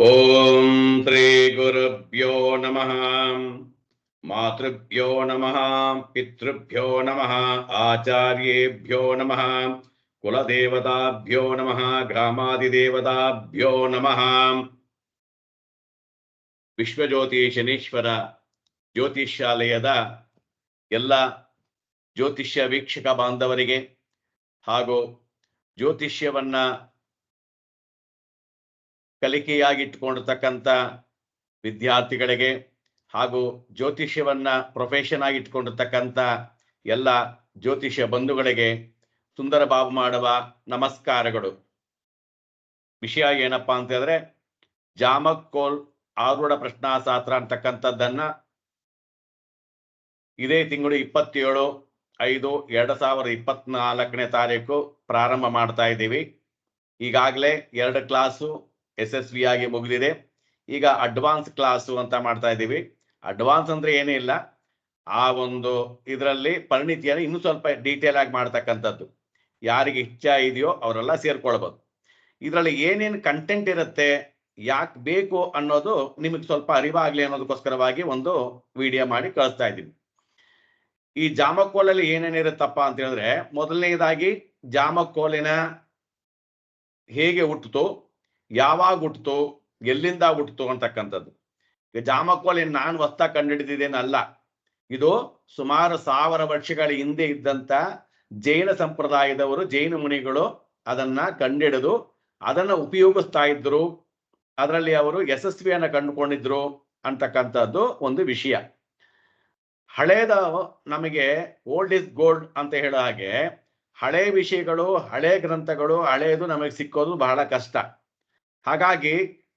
ಓಂ ಶ್ರೀ ಗುರುಭ್ಯೋ ನಮಃ. ಮಾತೃಭ್ಯೋ ನಮಃ, ಪಿತೃಭ್ಯೋ ನಮಃ, ಆಚಾರ್ಯೇಭ್ಯೋ ನಮಃ, ಕುಲದೇವತಾಭ್ಯೋ ನಮಃ, ಗ್ರಾಮಾದಿದೇವತಾಭ್ಯೋ ನಮಃ. ವಿಶ್ವಜ್ಯೋತಿ ಶನೀಶ್ವರ ಜ್ಯೋತಿಷ್ಯಾಲಯದ ಎಲ್ಲ ಜ್ಯೋತಿಷ್ಯ ವೀಕ್ಷಕ ಬಾಂಧವರಿಗೆ ಹಾಗೂ ಜ್ಯೋತಿಷ್ಯವನ್ನ ಕಲಿಕೆಯಾಗಿಟ್ಟುಕೊಂಡಿರ್ತಕ್ಕಂಥ ವಿದ್ಯಾರ್ಥಿಗಳಿಗೆ ಹಾಗೂ ಜ್ಯೋತಿಷ್ಯವನ್ನ ಪ್ರೊಫೆಷನ್ ಆಗಿ ಇಟ್ಕೊಂಡಿರ್ತಕ್ಕಂಥ ಎಲ್ಲ ಜ್ಯೋತಿಷ್ಯ ಬಂಧುಗಳಿಗೆ ಸುಂದರ ಬಾಬು ಮಾಡುವ ನಮಸ್ಕಾರಗಳು. ವಿಷಯ ಏನಪ್ಪಾ ಅಂತ ಹೇಳಿದ್ರೆ, ಜಾಮಕೋಲ್ ಆರೂಢ ಪ್ರಶ್ನಾಶಾಸ್ತ್ರ ಅಂತಕ್ಕಂಥದ್ದನ್ನ ಇದೇ ತಿಂಗಳು 27/5/2024 ಪ್ರಾರಂಭ ಮಾಡ್ತಾ ಇದ್ದೀವಿ. ಈಗಾಗಲೇ 2 ಕ್ಲಾಸು ಯಶಸ್ವಿ ಆಗಿ ಮುಗಿದಿದೆ. ಈಗ ಅಡ್ವಾನ್ಸ್ ಕ್ಲಾಸು ಅಂತ ಮಾಡ್ತಾ ಇದ್ದೀವಿ. ಅಡ್ವಾನ್ಸ್ ಅಂದ್ರೆ ಏನೇ ಇಲ್ಲ, ಆ ಒಂದು ಇದರಲ್ಲಿ ಪರಿಣಿತಿಯನ್ನು ಇನ್ನೂ ಸ್ವಲ್ಪ ಡೀಟೇಲ್ ಆಗಿ ಮಾಡ್ತಕ್ಕಂಥದ್ದು. ಯಾರಿಗೆ ಇಚ್ಛೆ ಇದೆಯೋ ಅವರೆಲ್ಲ ಸೇರ್ಕೊಳ್ಬೋದು. ಇದರಲ್ಲಿ ಏನೇನು ಕಂಟೆಂಟ್ ಇರುತ್ತೆ, ಯಾಕೆ ಬೇಕು ಅನ್ನೋದು ನಿಮಗೆ ಸ್ವಲ್ಪ ಅರಿವಾಗಲಿ ಅನ್ನೋದಕ್ಕೋಸ್ಕರವಾಗಿ ಒಂದು ವಿಡಿಯೋ ಮಾಡಿ ಕಳಿಸ್ತಾ ಇದ್ದೀವಿ. ಈ ಜಾಮಕೋಲಲ್ಲಿ ಏನೇನಿರುತ್ತಪ್ಪ ಅಂತ ಹೇಳಿದ್ರೆ, ಮೊದಲನೇದಾಗಿ ಜಾಮಕೋಲಿನ ಹೇಗೆ ಹುಟ್ಟಿತು, ಯಾವಾಗ ಹುಟ್ಟಿತು, ಎಲ್ಲಿಂದ ಹುಟ್ಟಿತು ಅಂತಕ್ಕಂಥದ್ದು. ಈಗ ಜಾಮಕೋಲಿನ ನಾನು ಹೊಸ್ದಾಗಿ ಕಂಡುಹಿಡಿದಿದ್ದೇನಲ್ಲ, ಇದು ಸುಮಾರು 1000 ವರ್ಷಗಳ ಹಿಂದೆ ಇದ್ದಂತ ಜೈನ ಸಂಪ್ರದಾಯದವರು, ಜೈನ ಮುನಿಗಳು ಅದನ್ನ ಕಂಡುಹಿಡಿದು ಅದನ್ನ ಉಪಯೋಗಿಸ್ತಾ ಇದ್ರು. ಅದರಲ್ಲಿ ಅವರು ಯಶಸ್ವಿಯನ್ನ ಕಂಡುಕೊಂಡಿದ್ರು ಅಂತಕ್ಕಂಥದ್ದು ಒಂದು ವಿಷಯ. ಹಳೇದ ನಮಗೆ ಓಲ್ಡ್ ಇಸ್ ಗೋಲ್ಡ್ ಅಂತ ಹೇಳೋ ಹಾಗೆ, ಹಳೆ ವಿಷಯಗಳು, ಹಳೆ ಗ್ರಂಥಗಳು, ಹಳೇದು ನಮಗೆ ಸಿಕ್ಕೋದು ಬಹಳ ಕಷ್ಟ. ಹಾಗಾಗಿ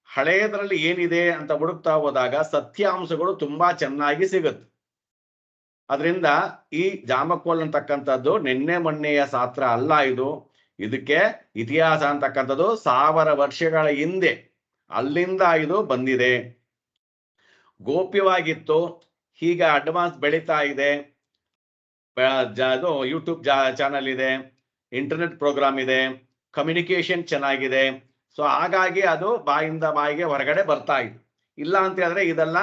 ಹಳೆಯದರಲ್ಲಿ ಏನಿದೆ ಅಂತ ಹುಡುಕ್ತಾ ಹೋದಾಗ ಸತ್ಯಾಂಶಗಳು ತುಂಬಾ ಚೆನ್ನಾಗಿ ಸಿಗುತ್ತೆ. ಅದರಿಂದ ಈ ಜಾಮಕೋಲ್ ಅಂತಕ್ಕಂಥದ್ದು ನಿನ್ನೆ ಮೊನ್ನೆಯ ಶಾಸ್ತ್ರ ಅಲ್ಲ. ಇದಕ್ಕೆ ಇತಿಹಾಸ ಅಂತಕ್ಕಂಥದ್ದು 1000 ವರ್ಷಗಳ ಹಿಂದೆ ಅಲ್ಲಿಂದ ಇದು ಬಂದಿದೆ. ಗೋಪ್ಯವಾಗಿತ್ತು, ಈಗ ಅಡ್ವಾನ್ಸ್ ಬೆಳೀತಾ ಇದೆ. ಯೂಟ್ಯೂಬ್ ಚಾನಲ್ ಇದೆ, ಇಂಟರ್ನೆಟ್ ಪ್ರೋಗ್ರಾಮ್ ಇದೆ, ಕಮ್ಯುನಿಕೇಶನ್ ಚೆನ್ನಾಗಿದೆ. ಸೊ ಹಾಗಾಗಿ ಅದು ಬಾಯಿಂದ ಬಾಯಿಗೆ ಹೊರಗಡೆ ಬರ್ತಾ ಇದೆ. ಇಲ್ಲ ಅಂತ ಹೇಳಿದ್ರೆ ಇದೆಲ್ಲ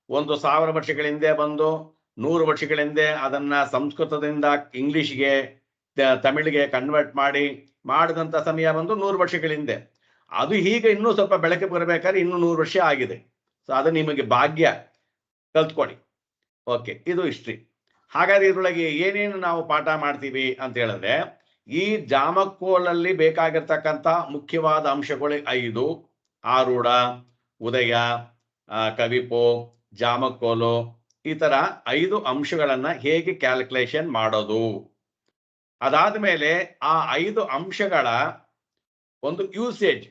ಒಂದು 1000 ವರ್ಷಗಳ ಹಿಂದೆ ಬಂದು 100 ವರ್ಷಗಳ ಹಿಂದೆ ಅದನ್ನ ಸಂಸ್ಕೃತದಿಂದ ಇಂಗ್ಲಿಷ್ಗೆ, ತಮಿಳಿಗೆ ಕನ್ವರ್ಟ್ ಮಾಡಿದಂಥ ಸಮಯ ಬಂದು 100 ವರ್ಷಗಳ ಹಿಂದೆ. ಅದು ಹೀಗೆ ಇನ್ನೂ ಸ್ವಲ್ಪ ಬೆಳಕಿಗೆ ಬರಬೇಕಾದ್ರೆ ಇನ್ನೂ 100 ವರ್ಷ ಆಗಿದೆ. ಸೊ ಅದು ನಿಮಗೆ ಭಾಗ್ಯ, ಕಲ್ತ್ಕೊಳ್ಳಿ. ಓಕೆ, ಇದು ಹಿಸ್ಟ್ರಿ. ಹಾಗಾದ್ರೆ ಇದರೊಳಗೆ ಏನೇನು ನಾವು ಪಾಠ ಮಾಡ್ತೀವಿ ಅಂತ ಹೇಳಿದ್ರೆ, ಈ ಜಾಮಕೋಲಲ್ಲಿ ಬೇಕಾಗಿರ್ತಕ್ಕಂಥ ಮುಖ್ಯವಾದ ಅಂಶಗಳು 5: ಆರೂಢ, ಉದಯ, ಕವಿಪು, ಜಾಮಕೋಲು, ಈ ತರ 5 ಅಂಶಗಳನ್ನ ಹೇಗೆ ಕ್ಯಾಲ್ಕುಲೇಷನ್ ಮಾಡೋದು. ಅದಾದ್ಮೇಲೆ ಆ 5 ಅಂಶಗಳ ಒಂದು ಯೂಸೇಜ್,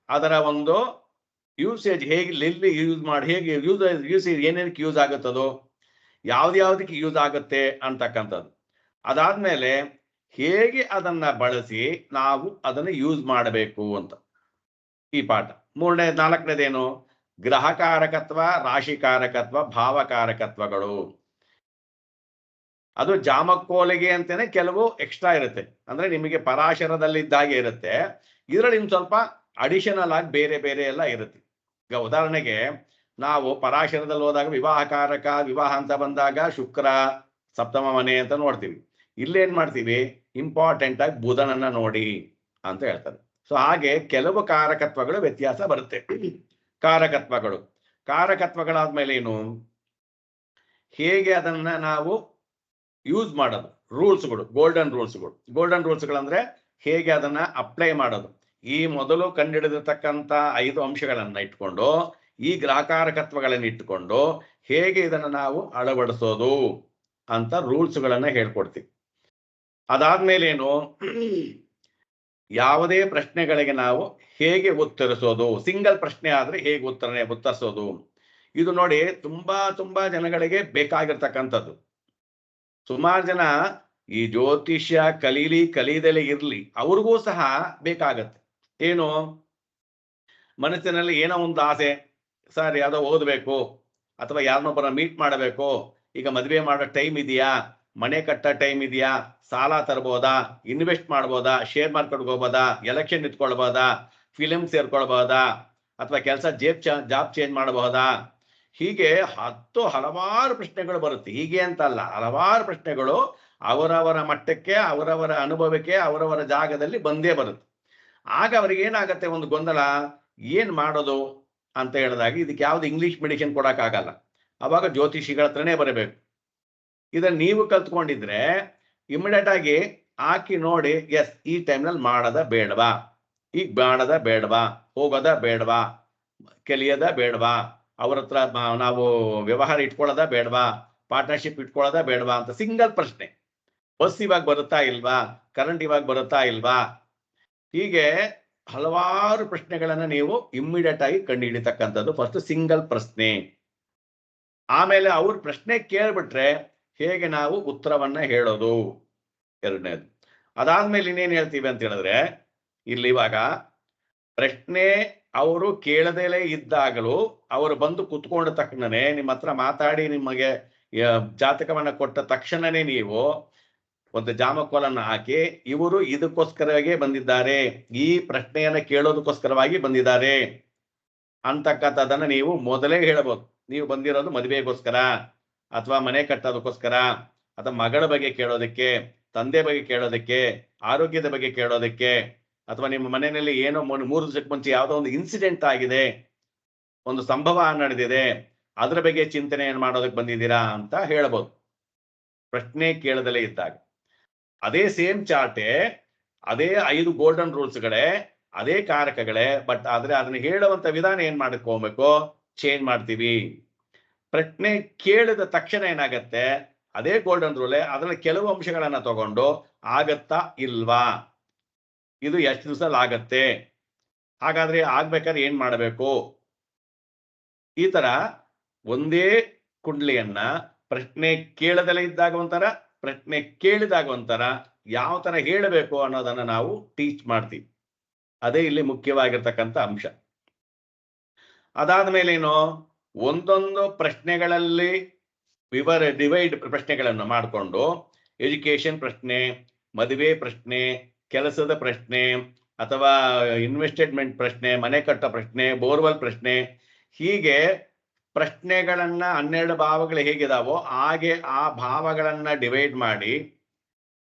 ಅದರ ಒಂದು ಯೂಸೇಜ್ ಹೇಗೆ ಯೂಸ್ ಮಾಡಿ, ಹೇಗೆ ಯೂಸೇಜ್ ಏನೇನಕ್ಕೆ ಯೂಸ್ ಆಗುತ್ತದೋ, ಯಾವ್ದ್ಯಾವ್ದಕ್ಕೆ ಯೂಸ್ ಆಗುತ್ತೆ ಅಂತಕ್ಕಂಥದ್ದು. ಅದಾದ್ಮೇಲೆ ಹೇಗೆ ಅದನ್ನ ಬಳಸಿ ನಾವು ಅದನ್ನು ಯೂಸ್ ಮಾಡಬೇಕು ಅಂತ ಈ ಪಾಠ. 4ನೇದೇನು, ಗ್ರಹಕಾರಕತ್ವ, ರಾಶಿಕಾರಕತ್ವ, ಭಾವಕಾರಕತ್ವಗಳು. ಅದು ಜಾಮಕೋಲಿಗೆ ಅಂತಾನೆ ಕೆಲವು ಎಕ್ಸ್ಟ್ರಾ ಇರುತ್ತೆ. ಅಂದ್ರೆ ನಿಮಗೆ ಪರಾಶರದಲ್ಲಿದ್ದಾಗೆ ಇರುತ್ತೆ, ಇದರಲ್ಲಿ ಇನ್ನು ಸ್ವಲ್ಪ ಅಡಿಷನಲ್ ಆಗಿ ಬೇರೆ ಬೇರೆ ಎಲ್ಲ ಇರುತ್ತೆ. ಈಗ ಉದಾಹರಣೆಗೆ ನಾವು ಪರಾಶರದಲ್ಲಿ ಹೋದಾಗ ವಿವಾಹಕಾರಕ, ವಿವಾಹ ಅಂತ ಬಂದಾಗ ಶುಕ್ರ ಸಪ್ತಮ ಮನೆ ಅಂತ ನೋಡ್ತೀವಿ. ಇಲ್ಲೇನ್ ಮಾಡ್ತೀವಿ, ಇಂಪಾರ್ಟೆಂಟ್ ಆಗಿ ಬುಧನನ್ನ ನೋಡಿ ಅಂತ ಹೇಳ್ತಾರೆ. ಸೊ ಹಾಗೆ ಕೆಲವು ಕಾರಕತ್ವಗಳು ವ್ಯತ್ಯಾಸ ಬರುತ್ತೆ. ಕಾರಕತ್ವಗಳಾದ್ಮೇಲೆ ಏನು, ಹೇಗೆ ಅದನ್ನ ನಾವು ಯೂಸ್ ಮಾಡೋದು, ರೂಲ್ಸ್ಗಳು, ಗೋಲ್ಡನ್ ರೂಲ್ಸ್ಗಳಂದ್ರೆ ಹೇಗೆ ಅದನ್ನ ಅಪ್ಲೈ ಮಾಡೋದು. ಈ ಮೊದಲು ಕಂಡುಹಿಡಿದಿರ್ತಕ್ಕಂಥ 5 ಅಂಶಗಳನ್ನ ಇಟ್ಕೊಂಡು, ಈ ಗ್ರಹಕಾರಕತ್ವಗಳನ್ನ ಇಟ್ಟುಕೊಂಡು ಹೇಗೆ ಇದನ್ನ ನಾವು ಅಳವಡಿಸೋದು ಅಂತ ರೂಲ್ಸ್ಗಳನ್ನ ಹೇಳ್ಕೊಡ್ತೀವಿ. ಅದಾದ್ಮೇಲೆ ಏನು, ಯಾವುದೇ ಪ್ರಶ್ನೆಗಳಿಗೆ ನಾವು ಹೇಗೆ ಉತ್ತರಿಸೋದು, ಸಿಂಗಲ್ ಪ್ರಶ್ನೆ ಆದ್ರೆ ಹೇಗೆ ಉತ್ತರಿಸೋದು. ಇದು ನೋಡಿ ತುಂಬಾ ಜನಗಳಿಗೆ ಬೇಕಾಗಿರ್ತಕ್ಕಂಥದ್ದು. ಸುಮಾರು ಜನ ಈ ಜ್ಯೋತಿಷ್ಯ ಕಲೀದಲೇ ಇರ್ಲಿ, ಅವ್ರಿಗೂ ಸಹ ಬೇಕಾಗತ್ತೆ. ಏನು, ಮನಸ್ಸಿನಲ್ಲಿ ಏನೋ ಒಂದು ಆಸೆ, ಸರ್ ಯಾವುದೋ ಓದಬೇಕು ಅಥವಾ ಯಾರನ್ನೊಬ್ಬರ ಮೀಟ್ ಮಾಡಬೇಕು, ಈಗ ಮದುವೆ ಮಾಡೋ ಟೈಮ್ ಇದೆಯಾ, ಮನೆ ಕಟ್ಟೋ ಟೈಮ್ ಇದೆಯಾ, ಸಾಲ ತರ್ಬೋದಾ, ಇನ್ವೆಸ್ಟ್ ಮಾಡ್ಬೋದಾ, ಶೇರ್ ಮಾರ್ಕೆಟ್ಗೆ ಹೋಗ್ಬೋದಾ, ಎಲೆಕ್ಷನ್ ನಿಂತ್ಕೊಳ್ಬೋದಾ, ಫಿಲಿಮ್ ಸೇರ್ಕೊಳ್ಬೋದಾ, ಅಥವಾ ಕೆಲಸ ಜಾಬ್ ಚೇಂಜ್ ಮಾಡಬಹುದಾ? ಹೀಗೆ ಹಲವಾರು ಪ್ರಶ್ನೆಗಳು ಬರುತ್ತೆ. ಹೀಗೆ ಅಂತಲ್ಲ, ಹಲವಾರು ಪ್ರಶ್ನೆಗಳು ಅವರವರ ಮಟ್ಟಕ್ಕೆ, ಅವರವರ ಅನುಭವಕ್ಕೆ, ಅವರವರ ಜಾಗದಲ್ಲಿ ಬಂದೇ ಬರುತ್ತೆ. ಆಗ ಅವ್ರಿಗೆ ಏನಾಗತ್ತೆ, ಒಂದು ಗೊಂದಲ, ಏನ್ ಮಾಡೋದು ಅಂತ ಹೇಳಿದಾಗ ಇದಕ್ಕೆ ಯಾವ್ದು ಇಂಗ್ಲಿಷ್ ಮೆಡಿಸಿನ್ ಕೊಡಕ್ಕಾಗಲ್ಲ. ಅವಾಗ ಜ್ಯೋತಿಷಿಗಳ ಹತ್ರನೇ ಬರಬೇಕು. ಇದನ್ನ ನೀವು ಕಲ್ತ್ಕೊಂಡಿದ್ರೆ ಇಮಿಡಿಯೇಟ್ ಆಗಿ ಹಾಕಿ ನೋಡಿ, ಎಸ್ ಈ ಟೈಮ್ನಲ್ಲಿ ಮಾಡದ ಬೇಡವಾ, ಈಗ ಮಾಡದ ಬೇಡವಾ, ಹೋಗೋದ ಬೇಡವಾ, ಕಲಿಯದ ಬೇಡವಾ, ಅವ್ರ ಹತ್ರ ನಾವು ವ್ಯವಹಾರ ಇಟ್ಕೊಳ್ಳೋದ ಬೇಡವಾ, ಪಾರ್ಟ್ನರ್ಶಿಪ್ ಇಟ್ಕೊಳ್ಳೋದ ಬೇಡವಾ ಅಂತ ಸಿಂಗಲ್ ಪ್ರಶ್ನೆ. ಬಸ್ ಇವಾಗ ಬರುತ್ತಾ ಇಲ್ವಾ, ಕರೆಂಟ್ ಇವಾಗ ಬರುತ್ತಾ ಇಲ್ವಾ, ಹೀಗೆ ಹಲವಾರು ಪ್ರಶ್ನೆಗಳನ್ನ ನೀವು ಇಮ್ಮಿಡಿಯೇಟ್ ಆಗಿ ಕಂಡು ಹಿಡಿತಕ್ಕಂಥದ್ದು ಫಸ್ಟ್ ಸಿಂಗಲ್ ಪ್ರಶ್ನೆ. ಆಮೇಲೆ ಅವ್ರ ಪ್ರಶ್ನೆ ಕೇಳ್ಬಿಟ್ರೆ ಹೇಗೆ ನಾವು ಉತ್ತರವನ್ನ ಹೇಳೋದು ಎರಡನೇದು. ಅದಾದ್ಮೇಲೆ ಇನ್ನೇನ್ ಹೇಳ್ತೀವಿ ಅಂತ ಹೇಳಿದ್ರೆ, ಇಲ್ಲಿ ಇವಾಗ ಪ್ರಶ್ನೆ ಅವರು ಕೇಳದೇಲೆ ಇದ್ದಾಗಲೂ ಅವರು ಬಂದು ಕುತ್ಕೊಂಡ ತಕ್ಷಣನೇ ನಿಮ್ಮ ಹತ್ರ ಮಾತಾಡಿ ನಿಮಗೆ ಜಾತಕವನ್ನ ಕೊಟ್ಟ ತಕ್ಷಣನೇ ನೀವು ಒಂದು ಜಾಮಕೋಲನ್ನ ಹಾಕಿ, ಇವರು ಇದಕ್ಕೋಸ್ಕರವಾಗಿ ಬಂದಿದ್ದಾರೆ, ಈ ಪ್ರಶ್ನೆಯನ್ನ ಕೇಳೋದಕ್ಕೋಸ್ಕರವಾಗಿ ಬಂದಿದ್ದಾರೆ ಅಂತಕ್ಕಂಥದ್ದನ್ನ ನೀವು ಮೊದಲೇ ಹೇಳಬಹುದು. ನೀವು ಬಂದಿರೋದು ಮದುವೆಗೋಸ್ಕರ, ಅಥವಾ ಮನೆ ಕಟ್ಟೋದಕ್ಕೋಸ್ಕರ, ಅಥವಾ ಮಗಳ ಬಗ್ಗೆ ಕೇಳೋದಕ್ಕೆ, ತಂದೆ ಬಗ್ಗೆ ಕೇಳೋದಕ್ಕೆ, ಆರೋಗ್ಯದ ಬಗ್ಗೆ ಕೇಳೋದಕ್ಕೆ, ಅಥವಾ ನಿಮ್ಮ ಮನೆಯಲ್ಲಿ ಏನೋ 3 ದಿವಸಕ್ಕೆ ಮುಂಚೆ ಯಾವುದೋ ಒಂದು ಇನ್ಸಿಡೆಂಟ್ ಆಗಿದೆ, ಒಂದು ಸಂಭವ ನಡೆದಿದೆ, ಅದರ ಬಗ್ಗೆ ಚಿಂತನೆಯನ್ನು ಮಾಡೋದಕ್ಕೆ ಬಂದಿದ್ದೀರಾ ಅಂತ ಹೇಳ್ಬೋದು ಪ್ರಶ್ನೆ ಕೇಳದಲೇ ಇದ್ದಾಗ. ಅದೇ ಸೇಮ್ ಚಾರ್ಟೆ, ಅದೇ 5 ಗೋಲ್ಡನ್ ರೂಲ್ಸ್ಗಳೇ, ಅದೇ ಕಾರಕಗಳೇ, ಬಟ್ ಆದ್ರೆ ಅದನ್ನ ಹೇಳುವಂತ ವಿಧಾನ ಏನ್ ಮಾಡ್ಕೋಬೇಕು, ಚೇಂಜ್ ಮಾಡ್ತೀವಿ. ಪ್ರಶ್ನೆ ಕೇಳಿದ ತಕ್ಷಣ ಏನಾಗತ್ತೆ, ಅದೇ ಗೋಲ್ಡನ್ ರೂಲೇ, ಅದರಲ್ಲಿ ಕೆಲವು ಅಂಶಗಳನ್ನ ತಗೊಂಡು ಆಗತ್ತಾ ಇಲ್ವಾ, ಇದು ಎಷ್ಟು ದಿವಸದಲ್ಲಿ ಆಗತ್ತೆ, ಹಾಗಾದ್ರೆ ಆಗ್ಬೇಕಾದ್ರೆ ಏನ್ ಮಾಡಬೇಕು, ಈ ತರ ಒಂದೇ ಕುಂಡ್ಲಿಯನ್ನ ಪ್ರಶ್ನೆ ಕೇಳದಲೇ ಇದ್ದಾಗ ಒಂಥರ, ಪ್ರಶ್ನೆ ಕೇಳಿದಾಗ ಒಂಥರ, ಯಾವ ತರ ಹೇಳಬೇಕು ಅನ್ನೋದನ್ನ ನಾವು ಟೀಚ್ ಮಾಡ್ತೀವಿ. ಅದೇ ಇಲ್ಲಿ ಮುಖ್ಯವಾಗಿರ್ತಕ್ಕಂಥ ಅಂಶ. ಅದಾದ್ಮೇಲೆ ಏನು, ಒಂದೊಂದು ಪ್ರಶ್ನೆಗಳಲ್ಲಿ ಡಿವೈಡ್ ಪ್ರಶ್ನೆಗಳನ್ನು ಮಾಡಿಕೊಂಡು, ಎಜುಕೇಶನ್ ಪ್ರಶ್ನೆ, ಮದುವೆ ಪ್ರಶ್ನೆ, ಕೆಲಸದ ಪ್ರಶ್ನೆ, ಅಥವಾ ಇನ್ವೆಸ್ಟ್ಮೆಂಟ್ ಪ್ರಶ್ನೆ, ಮನೆ ಕಟ್ಟೋ ಪ್ರಶ್ನೆ, ಬೋರ್ವೆಲ್ ಪ್ರಶ್ನೆ, ಹೀಗೆ ಪ್ರಶ್ನೆಗಳನ್ನ 12 ಭಾವಗಳು ಹೇಗಿದಾವೋ ಹಾಗೆ ಆ ಭಾವಗಳನ್ನ ಡಿವೈಡ್ ಮಾಡಿ,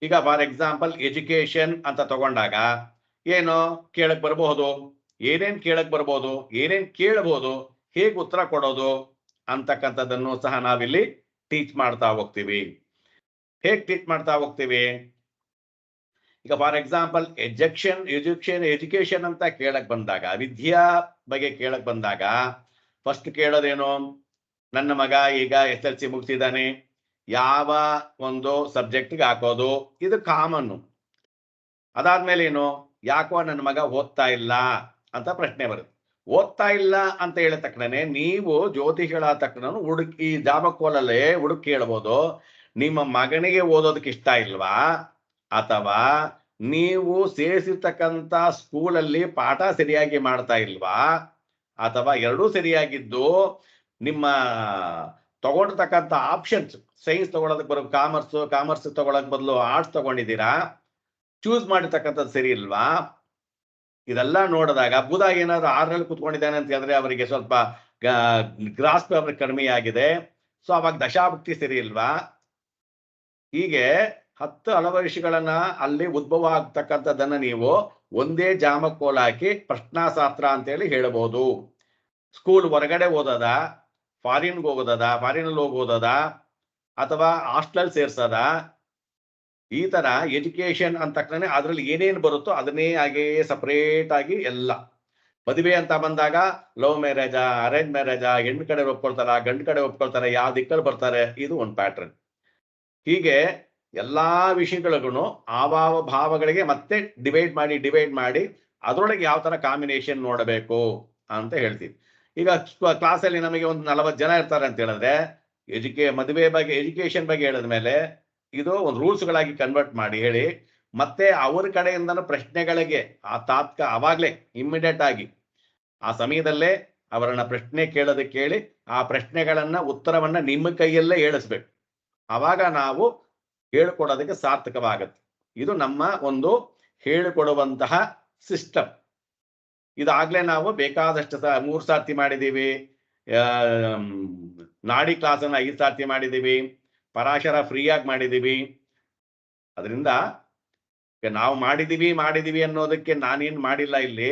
ಈಗ ಫಾರ್ ಎಕ್ಸಾಂಪಲ್ ಎಜುಕೇಶನ್ ಅಂತ ತಗೊಂಡಾಗ ಏನು ಕೇಳಕ್ ಬರಬಹುದು, ಏನೇನ್ ಕೇಳಕ್ ಬರ್ಬೋದು, ಏನೇನ್ ಕೇಳಬಹುದು, ಹೇಗೆ ಉತ್ತರ ಕೊಡೋದು ಅಂತಕ್ಕಂಥದ್ದನ್ನು ಸಹ ನಾವಿಲ್ಲಿ ಟೀಚ್ ಮಾಡ್ತಾ ಹೋಗ್ತೀವಿ. ಹೇಗೆ ಟೀಚ್ ಮಾಡ್ತಾ ಹೋಗ್ತೀವಿ, ಈಗ ಫಾರ್ ಎಕ್ಸಾಂಪಲ್ ಎಜುಕೇಶನ್ ಅಂತ ಕೇಳಕ್ ಬಂದಾಗ, ವಿದ್ಯಾ ಬಗ್ಗೆ ಕೇಳಕ್ ಬಂದಾಗ ಫಸ್ಟ್ ಕೇಳೋದೇನು, ನನ್ನ ಮಗ ಈಗ SLC ಮುಗಿಸಿದ್ದಾನೆ, ಯಾವ ಒಂದು ಸಬ್ಜೆಕ್ಟ್ಗೆ ಹಾಕೋದು, ಇದು ಕಾಮನ್ನು. ಅದಾದ್ಮೇಲೆ ಏನು, ಯಾಕೋ ನನ್ನ ಮಗ ಓದ್ತಾ ಇಲ್ಲ ಅಂತ ಪ್ರಶ್ನೆ ಬರುತ್ತೆ. ಓದ್ತಾ ಇಲ್ಲ ಅಂತ ಹೇಳಿದ ತಕ್ಷಣನೇ ನೀವು ಜ್ಯೋತಿಷಿಗಳ ತಕ್ಷಣ ಈ ಜಾಮಕೋಲಲ್ಲೇ ಹುಡುಕಿ ಹೇಳ್ಬೋದು, ನಿಮ್ಮ ಮಗನಿಗೆ ಓದೋದಕ್ಕೆ ಇಷ್ಟ ಇಲ್ವಾ, ಅಥವಾ ನೀವು ಸೇರಿಸಿರ್ತಕ್ಕಂಥ ಸ್ಕೂಲಲ್ಲಿ ಪಾಠ ಸರಿಯಾಗಿ ಮಾಡ್ತಾ ಇಲ್ವಾ, ಅಥವಾ ಎರಡೂ ಸರಿಯಾಗಿದ್ದು ನಿಮ್ಮ ತಗೊಂಡಿರ್ತಕ್ಕಂಥ ಆಪ್ಷನ್ಸ್, ಸೈನ್ಸ್ ತಗೊಳ್ಳೋದಕ್ಕೆ ಬರೋ ಕಾಮರ್ಸ್ ತಗೊಳ್ಳೋಕೆ ಬದಲು ಆರ್ಟ್ಸ್ ತಗೊಂಡಿದ್ದೀರಾ, ಚೂಸ್ ಮಾಡಿರ್ತಕ್ಕಂಥದ್ದು ಸರಿ ಇಲ್ವಾ, ಇದೆಲ್ಲ ನೋಡಿದಾಗ ಬುಧ ಏನಾದ್ರು 6ರಲ್ಲಿ ಕುತ್ಕೊಂಡಿದ್ದಾನೆ ಅಂತ ಹೇಳಿದ್ರೆ ಅವರಿಗೆ ಸ್ವಲ್ಪ ಗ್ರಾಸ್ಪ್ ಅವ್ರಿಗೆ ಕಡಿಮೆ ಆಗಿದೆ, ಸೊ ಅವಾಗ ದಶಾಭುಕ್ತಿ ಸರಿ ಇಲ್ವಾ, ಹೀಗೆ 10 ಅಳವಡಿಕೆಗಳನ್ನ ಅಲ್ಲಿ ಉದ್ಭವ ಆಗ್ತಕ್ಕಂಥದ್ದನ್ನ ನೀವು ಒಂದೇ ಜಾಮಕೋಲ್ ಹಾಕಿ ಪ್ರಶ್ನಾಶಾಸ್ತ್ರ ಅಂತೇಳಿ ಹೇಳಬಹುದು. ಸ್ಕೂಲ್ ಹೊರಗಡೆ ಓದೋದ, ಫಾರಿನ್ಗೆ ಹೋಗೋದದ, ಫಾರಿನಲ್ಲಿ ಹೋಗೋದದ, ಅಥವಾ ಹಾಸ್ಟೆಲ್ ಸೇರ್ಸೋದ, ಈ ತರ ಎಜುಕೇಶನ್ ಅಂತ ತಕ್ಷಣ ಅದ್ರಲ್ಲಿ ಏನೇನು ಬರುತ್ತೋ ಅದನ್ನೇ ಹಾಗೆ ಸಪರೇಟ್ ಆಗಿ ಎಲ್ಲ. ಮದುವೆ ಅಂತ ಬಂದಾಗ ಲವ್ ಮ್ಯಾರೇಜಾ, ಅರೇಂಜ್ ಮ್ಯಾರೇಜಾ, ಹೆಣ್ಣು ಕಡೆ ಒಪ್ಕೊಳ್ತಾರ, ಗಂಡು ಕಡೆ ಒಪ್ಕೊಳ್ತಾರೆ, ಯಾವ ದಿಕ್ಕಲ್ಲಿ ಬರ್ತಾರೆ, ಇದು ಒಂದು ಪ್ಯಾಟ್ರನ್. ಹೀಗೆ ಎಲ್ಲಾ ವಿಷಯಗಳಿಗೂ ಆವಾವ ಭಾವಗಳಿಗೆ ಮತ್ತೆ ಡಿವೈಡ್ ಮಾಡಿ ಅದರೊಳಗೆ ಯಾವ ತರ ಕಾಂಬಿನೇಷನ್ ನೋಡಬೇಕು ಅಂತ ಹೇಳ್ತೀವಿ. ಈಗ ಕ್ಲಾಸಲ್ಲಿ ನಮಗೆ ಒಂದು 40 ಜನ ಇರ್ತಾರೆ ಅಂತ ಹೇಳಿದ್ರೆ, ಮದುವೆ ಬಗ್ಗೆ, ಎಜುಕೇಶನ್ ಬಗ್ಗೆ ಹೇಳಿದ್ಮೇಲೆ ಇದು ಒಂದು ರೂಲ್ಸ್ಗಳಾಗಿ ಕನ್ವರ್ಟ್ ಮಾಡಿ ಹೇಳಿ, ಮತ್ತೆ ಅವ್ರ ಕಡೆಯಿಂದನೂ ಪ್ರಶ್ನೆಗಳಿಗೆ ಅವಾಗ್ಲೇ ಇಮ್ಮಿಡಿಯೇಟ್ ಆಗಿ ಆ ಸಮಯದಲ್ಲೇ ಅವರನ್ನ ಪ್ರಶ್ನೆ ಕೇಳೋದಕ್ಕೆ ಕೇಳಿ ಆ ಪ್ರಶ್ನೆಗಳನ್ನ ಉತ್ತರವನ್ನ ನಿಮ್ಮ ಕೈಯಲ್ಲೇ ಹೇಳಿಸ್ಬೇಕು. ಆವಾಗ ನಾವು ಹೇಳಿಕೊಡೋದಕ್ಕೆ ಸಾರ್ಥಕವಾಗತ್ತೆ. ಇದು ನಮ್ಮ ಒಂದು ಹೇಳಿಕೊಡುವಂತಹ ಸಿಸ್ಟಮ್. ಇದಾಗ್ಲೇ ನಾವು ಬೇಕಾದಷ್ಟು 3 ಸರ್ತಿ ಮಾಡಿದ್ದೀವಿ. ನಾಡಿ ಕ್ಲಾಸನ್ನು 5 ಸರ್ತಿ ಮಾಡಿದ್ದೀವಿ. ಪರಾಶರ ಫ್ರೀಯಾಗಿ ಮಾಡಿದ್ದೀವಿ. ಅದರಿಂದ ನಾವು ಮಾಡಿದೀವಿ ಅನ್ನೋದಕ್ಕೆ ನಾನೇನು ಮಾಡಿಲ್ಲ. ಇಲ್ಲಿ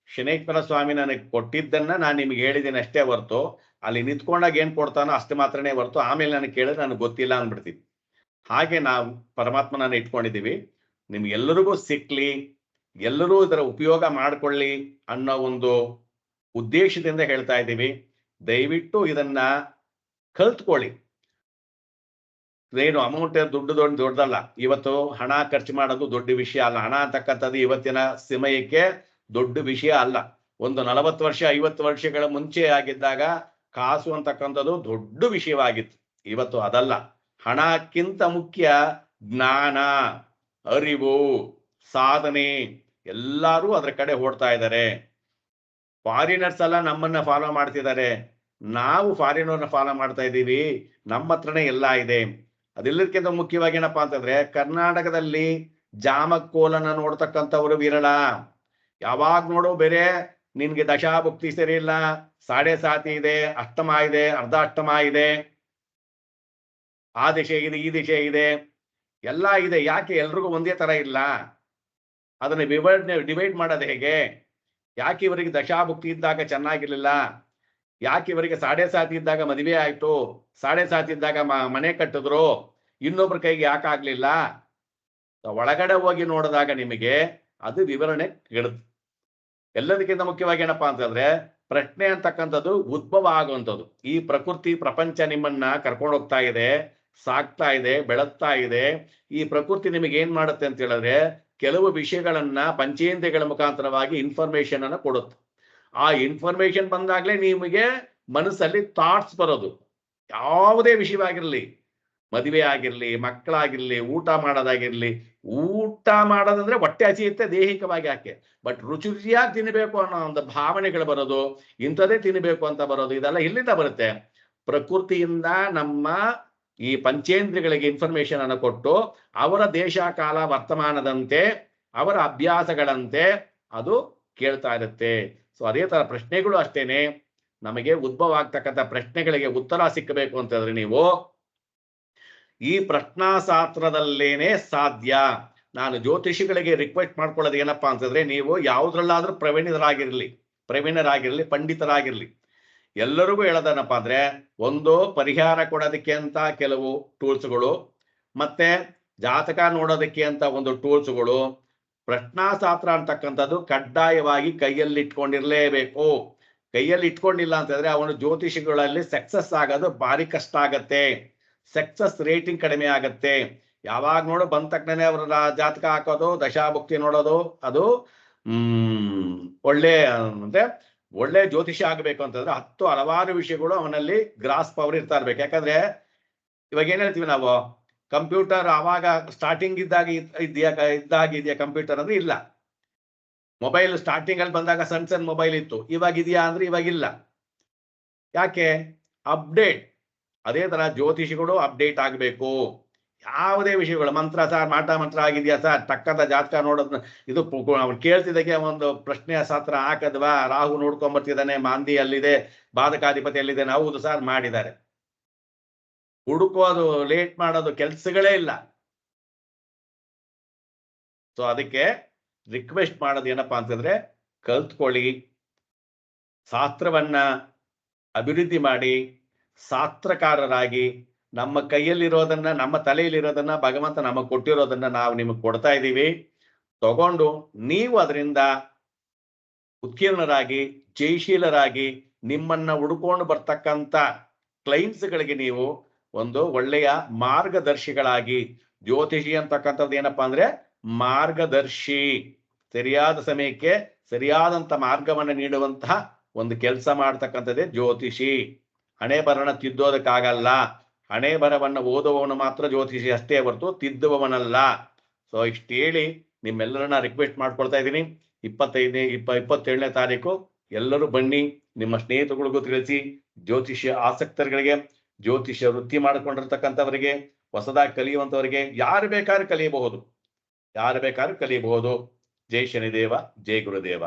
ಶನೇಶ್ವರ ಸ್ವಾಮಿ ನನಗೆ ಕೊಟ್ಟಿದ್ದನ್ನ ನಾನು ನಿಮ್ಗೆ ಹೇಳಿದ್ದೀನಿ ಅಷ್ಟೇ ಹೊರ್ತು, ಅಲ್ಲಿ ನಿಂತ್ಕೊಂಡಾಗ ಏನ್ ಕೊಡ್ತಾನೋ ಅಷ್ಟು ಮಾತ್ರನೇ ಹೊರ್ತು ಆಮೇಲೆ ನನಗೆ ಕೇಳಿದ್ರೆ ನನಗೆ ಗೊತ್ತಿಲ್ಲ ಅಂದ್ಬಿಡ್ತೀವಿ. ಹಾಗೆ ನಾವು ಪರಮಾತ್ಮನನ್ನ ಇಟ್ಕೊಂಡಿದ್ದೀವಿ. ನಿಮ್ಗೆಲ್ಲರಿಗೂ ಸಿಕ್ಲಿ, ಎಲ್ಲರೂ ಇದರ ಉಪಯೋಗ ಮಾಡ್ಕೊಳ್ಳಿ ಅನ್ನೋ ಒಂದು ಉದ್ದೇಶದಿಂದ ಹೇಳ್ತಾ ಇದ್ದೀವಿ. ದಯವಿಟ್ಟು ಇದನ್ನ ಕಲ್ತ್ಕೊಳ್ಳಿ. ಏನು ಅಮೌಂಟ್ ದೊಡ್ಡದಲ್ಲ. ಇವತ್ತು ಹಣ ಖರ್ಚು ಮಾಡೋದು ದೊಡ್ಡ ವಿಷಯ ಅಲ್ಲ. ಹಣ ಅಂತಕ್ಕಂಥದ್ದು ಇವತ್ತಿನ ಸಮಯಕ್ಕೆ ದೊಡ್ಡ ವಿಷಯ ಅಲ್ಲ. ಒಂದು 40 ವರ್ಷ 50 ವರ್ಷಗಳ ಮುಂಚೆ ಆಗಿದ್ದಾಗ ಕಾಸು ಅಂತಕ್ಕಂಥದ್ದು ದೊಡ್ಡ ವಿಷಯವಾಗಿತ್ತು. ಇವತ್ತು ಅದಲ್ಲ. ಹಣಕ್ಕಿಂತ ಮುಖ್ಯ ಜ್ಞಾನ, ಅರಿವು, ಸಾಧನೆ. ಎಲ್ಲರೂ ಅದರ ಕಡೆ ಓಡ್ತಾ ಇದ್ದಾರೆ. ಫಾರಿನರ್ಸ್ ಎಲ್ಲ ನಮ್ಮನ್ನ ಫಾಲೋ ಮಾಡ್ತಿದ್ದಾರೆ. ನಾವು ಫಾರಿನರ್ನ ಫಾಲೋ ಮಾಡ್ತಾ ಇದ್ದೀವಿ. ನಮ್ಮ ಹತ್ರನೇ ಎಲ್ಲ ಇದೆ. ಅದೆಲ್ಲದಕ್ಕಿಂತ ಮುಖ್ಯವಾಗಿ ಏನಪ್ಪಾ ಅಂತಂದ್ರೆ, ಕರ್ನಾಟಕದಲ್ಲಿ ಜಾಮಕೋಲನ್ನ ನೋಡ್ತಕ್ಕಂಥವ್ರು ವಿರಳ. ಯಾವಾಗ ನೋಡು ಬೇರೆ ನಿನ್ಗೆ ದಶಾಭುಕ್ತಿ ಸರಿ ಇಲ್ಲ, ಸಾಡೆ ಸಾತಿ ಇದೆ, ಅಷ್ಟಮ ಇದೆ, ಅರ್ಧ ಅಷ್ಟಮ ಇದೆ, ಆ ದಿಶೆ ಇದೆ, ಈ ದಿಶೆ ಇದೆ, ಎಲ್ಲ ಇದೆ. ಯಾಕೆ ಎಲ್ರಿಗೂ ಒಂದೇ ತರ ಇಲ್ಲ? ಅದನ್ನ ಡಿವೈಡ್ ಮಾಡೋದು ಹೇಗೆ? ಯಾಕೆ ಇವರಿಗೆ ದಶಾಭುಕ್ತಿ ಇದ್ದಾಗ ಚೆನ್ನಾಗಿರ್ಲಿಲ್ಲ? ಯಾಕೆ ಇವರಿಗೆ ಸಾಡೆ ಸಾತಿ ಇದ್ದಾಗ ಮದುವೆ ಆಯ್ತು, ಸಾಡೆ ಸಾತಿ ಇದ್ದಾಗ ಮನೆ ಕಟ್ಟಿದ್ರು, ಇನ್ನೊಬ್ರ ಕೈಗೆ ಯಾಕೆ ಆಗ್ಲಿಲ್ಲ? ಒಳಗಡೆ ಹೋಗಿ ನೋಡಿದಾಗ ನಿಮಗೆ ಅದು ವಿವರಣೆ ಕೇಳುತ್ತೆ. ಎಲ್ಲದಕ್ಕಿಂತ ಮುಖ್ಯವಾಗಿ ಏನಪ್ಪಾ ಅಂತಂದ್ರೆ, ಪ್ರಶ್ನೆ ಅಂತಕ್ಕಂಥದ್ದು ಉದ್ಭವ ಆಗುವಂಥದ್ದು. ಈ ಪ್ರಕೃತಿ ಪ್ರಪಂಚ ನಿಮ್ಮನ್ನ ಕರ್ಕೊಂಡು ಹೋಗ್ತಾ ಇದೆ, ಸಾಕ್ತಾ ಇದೆ, ಬೆಳಗ್ತಾ ಇದೆ. ಈ ಪ್ರಕೃತಿ ನಿಮಗೆ ಏನ್ ಮಾಡುತ್ತೆ ಅಂತ ಹೇಳಿದ್ರೆ, ಕೆಲವು ವಿಷಯಗಳನ್ನ ಪಂಚೇಂದ್ರಿಯಗಳ ಮುಖಾಂತರವಾಗಿ ಇನ್ಫಾರ್ಮೇಶನ್ ಅನ್ನ ಕೊಡುತ್ತೆ. ಆ ಇನ್ಫಾರ್ಮೇಶನ್ ಬಂದಾಗ್ಲೇ ನಿಮಗೆ ಮನಸ್ಸಲ್ಲಿ ಥಾಟ್ಸ್ ಬರೋದು. ಯಾವುದೇ ವಿಷಯವಾಗಿರ್ಲಿ, ಮದುವೆ ಆಗಿರ್ಲಿ, ಮಕ್ಕಳಾಗಿರ್ಲಿ, ಊಟ ಮಾಡೋದಾಗಿರ್ಲಿ. ಊಟ ಮಾಡೋದಂದ್ರೆ ಹೊಟ್ಟೆ ಹಸಿಯುತ್ತೆ ದೈಹಿಕವಾಗಿ, ಯಾಕೆ ಬಟ್ ರುಚಿಯಾಗಿ ತಿನ್ನಬೇಕು ಅನ್ನೋ ಒಂದು ಭಾವನೆಗಳು ಬರೋದು, ಇಂಥದೇ ತಿನ್ನಬೇಕು ಅಂತ ಬರೋದು, ಇದೆಲ್ಲ ಎಲ್ಲಿಂದ ಬರುತ್ತೆ? ಪ್ರಕೃತಿಯಿಂದ ನಮ್ಮ ಈ ಪಂಚೇಂದ್ರಿಯಗಳಿಗೆ ಇನ್ಫಾರ್ಮೇಶನ್ ಅನ್ನು ಕೊಟ್ಟು, ಅವರ ದೇಶ ಕಾಲ ವರ್ತಮಾನದಂತೆ, ಅವರ ಅಭ್ಯಾಸಗಳಂತೆ ಅದು ಕೇಳ್ತಾ ಇರುತ್ತೆ. ಸೊ ಅದೇ ತರ ಪ್ರಶ್ನೆಗಳು ಅಷ್ಟೇನೆ. ನಮಗೆ ಉದ್ಭವ ಆಗ್ತಕ್ಕಂಥ ಪ್ರಶ್ನೆಗಳಿಗೆ ಉತ್ತರ ಸಿಕ್ಕಬೇಕು ಅಂತಂದ್ರೆ ನೀವು ಈ ಪ್ರಶ್ನಾಶಾಸ್ತ್ರದಲ್ಲೇನೆ ಸಾಧ್ಯ. ನಾನು ಜ್ಯೋತಿಷಿಗಳಿಗೆ ರಿಕ್ವೆಸ್ಟ್ ಮಾಡ್ಕೊಳ್ಳೋದು ಏನಪ್ಪಾ ಅಂತಂದ್ರೆ, ನೀವು ಯಾವುದ್ರಲ್ಲಾದ್ರೂ ಪ್ರವೀಣರಾಗಿರ್ಲಿ, ಪಂಡಿತರಾಗಿರ್ಲಿ, ಎಲ್ಲರಿಗೂ ಹೇಳೋದನಪ್ಪ ಅಂದ್ರೆ, ಒಂದು ಪರಿಹಾರ ಕೊಡೋದಕ್ಕೆ ಅಂತ ಕೆಲವು ಟೂಲ್ಸ್ಗಳು, ಮತ್ತೆ ಜಾತಕ ನೋಡೋದಕ್ಕೆ ಅಂತ ಒಂದು ಟೂಲ್ಸ್ಗಳು. ಪ್ರಶ್ನಾಶಾಸ್ತ್ರ ಅಂತಕ್ಕಂಥದ್ದು ಕಡ್ಡಾಯವಾಗಿ ಕೈಯಲ್ಲಿ ಇಟ್ಕೊಂಡಿರ್ಲೇಬೇಕು. ಕೈಯಲ್ಲಿ ಇಟ್ಕೊಂಡಿಲ್ಲ ಅಂತಂದ್ರೆ ಅವನು ಜ್ಯೋತಿಷಿಗಳಲ್ಲಿ ಸಕ್ಸಸ್ ಆಗೋದು ಭಾರಿ ಕಷ್ಟ ಆಗತ್ತೆ. ಸಕ್ಸಸ್ ರೇಟಿಂಗ್ ಕಡಿಮೆ ಆಗತ್ತೆ. ಯಾವಾಗ ನೋಡು ಬಂದ ತಕ್ಷಣ ಅವರ ಜಾತಕ ಹಾಕೋದು, ದಶಾಭುಕ್ತಿ ನೋಡೋದು, ಅದು ಒಳ್ಳೆ ಜ್ಯೋತಿಷ ಆಗಬೇಕು ಅಂತಂದ್ರೆ ಹಲವಾರು ವಿಷಯಗಳು ಅವನಲ್ಲಿ ಗ್ರಾಸ್ ಪವರ್ ಇರ್ತಾ ಇರ್ಬೇಕು. ಯಾಕಂದ್ರೆ ಇವಾಗ ಏನ್ ಹೇಳ್ತೀವಿ ನಾವು, ಕಂಪ್ಯೂಟರ್ ಆವಾಗ ಸ್ಟಾರ್ಟಿಂಗ್ ಇದೆಯಾ ಕಂಪ್ಯೂಟರ್ ಅಂದ್ರೆ ಇಲ್ಲ. ಮೊಬೈಲ್ ಸ್ಟಾರ್ಟಿಂಗ್ ಅಲ್ಲಿ ಬಂದಾಗ ಸಣ್ಣ ಮೊಬೈಲ್ ಇತ್ತು, ಇವಾಗ ಇದೆಯಾ ಅಂದ್ರೆ ಇವಾಗಿಲ್ಲ. ಯಾಕೆ? ಅಪ್ಡೇಟ್. ಅದೇ ತರ ಜ್ಯೋತಿಷಿಗಳು ಅಪ್ಡೇಟ್ ಆಗಬೇಕು. ಯಾವುದೇ ವಿಷಯಗಳು, ಮಂತ್ರ ಸರ್, ಮಾಟ ಮಂತ್ರ ಆಗಿದೆಯಾ ಸರ್, ಟಕ್ಕಂತ ಜಾತಕ ನೋಡೋದ್, ಇದು ಅವ್ನು ಕೇಳ್ತಿದ್ದಾಗೆ ಒಂದು ಪ್ರಶ್ನೆ ಶಾಸ್ತ್ರ ಹಾಕದ್ವಾ, ರಾಹು ನೋಡ್ಕೊಂಡ್ಬರ್ತಿದ್ದಾನೆ, ಮಾಂದಿ ಅಲ್ಲಿದೆ, ಬಾಧಕಾಧಿಪತಿ ಅಲ್ಲಿದೆ, ಹೌದು ಸರ್ ಮಾಡಿದ್ದಾರೆ. ಹುಡುಕೋದು, ಲೇಟ್ ಮಾಡೋದು ಕೆಲಸಗಳೇ ಇಲ್ಲ. ಸೊ ಅದಕ್ಕೆ ರಿಕ್ವೆಸ್ಟ್ ಮಾಡೋದು ಏನಪ್ಪಾ ಅಂತಂದ್ರೆ, ಕಲ್ತ್ಕೊಳ್ಳಿ, ಶಾಸ್ತ್ರವನ್ನ ಅಭಿವೃದ್ಧಿ ಮಾಡಿ, ಶಾಸ್ತ್ರಕಾರರಾಗಿ, ನಮ್ಮ ಕೈಯಲ್ಲಿರೋದನ್ನ, ನಮ್ಮ ತಲೆಯಲ್ಲಿರೋದನ್ನ, ಭಗವಂತ ನಮಗೆ ಕೊಟ್ಟಿರೋದನ್ನ ನಾವು ನಿಮಗೆ ಕೊಡ್ತಾ ಇದ್ದೀವಿ. ತಗೊಂಡು ನೀವು ಅದರಿಂದ ಉತ್ಕೀರ್ಣರಾಗಿ, ಜಯಶೀಲರಾಗಿ, ನಿಮ್ಮನ್ನ ಹುಡುಕೊಂಡು ಬರ್ತಕ್ಕಂಥ ಕ್ಲೈಂಟ್ಸ್ಗಳಿಗೆ ನೀವು ಒಂದು ಒಳ್ಳೆಯ ಮಾರ್ಗದರ್ಶಿಗಳಾಗಿ. ಜ್ಯೋತಿಷಿ ಅಂತಕ್ಕಂಥದ್ದು ಏನಪ್ಪಾ ಅಂದ್ರೆ ಮಾರ್ಗದರ್ಶಿ. ಸರಿಯಾದ ಸಮಯಕ್ಕೆ ಸರಿಯಾದಂತ ಮಾರ್ಗವನ್ನು ನೀಡುವಂತಹ ಒಂದು ಕೆಲಸ ಮಾಡ್ತಕ್ಕಂಥದ್ದೇ ಜ್ಯೋತಿಷಿ. ಹಣೆ ಬರಣ ತಿದ್ದೋದಕ್ಕಾಗಲ್ಲ. ಹಣೆ ಬರವನ್ನ ಓದುವವನು ಮಾತ್ರ ಜ್ಯೋತಿಷಿ ಅಷ್ಟೇ ಹೊರತು ತಿದ್ದುವವನಲ್ಲ. ಸೊ ಇಷ್ಟು ಹೇಳಿ ನಿಮ್ಮೆಲ್ಲರನ್ನ ರಿಕ್ವೆಸ್ಟ್ ಮಾಡ್ಕೊಳ್ತಾ ಇದ್ದೀನಿ. 27ನೇ ತಾರೀಕು ಎಲ್ಲರೂ ಬನ್ನಿ. ನಿಮ್ಮ ಸ್ನೇಹಿತರಿಗೂ ತಿಳಿಸಿ. ಜ್ಯೋತಿಷ್ಯ ಆಸಕ್ತರುಗಳಿಗೆ, ಜ್ಯೋತಿಷ್ಯ ವೃತ್ತಿ ಮಾಡಿಕೊಂಡಿರ್ತಕ್ಕಂಥವರಿಗೆ, ಹೊಸದಾಗಿ ಕಲಿಯುವಂಥವರಿಗೆ, ಯಾರು ಬೇಕಾದ್ರೂ ಕಲಿಯಬಹುದು. ಜೈ ಶನಿದೇವ, ಜೈ ಗುರುದೇವ.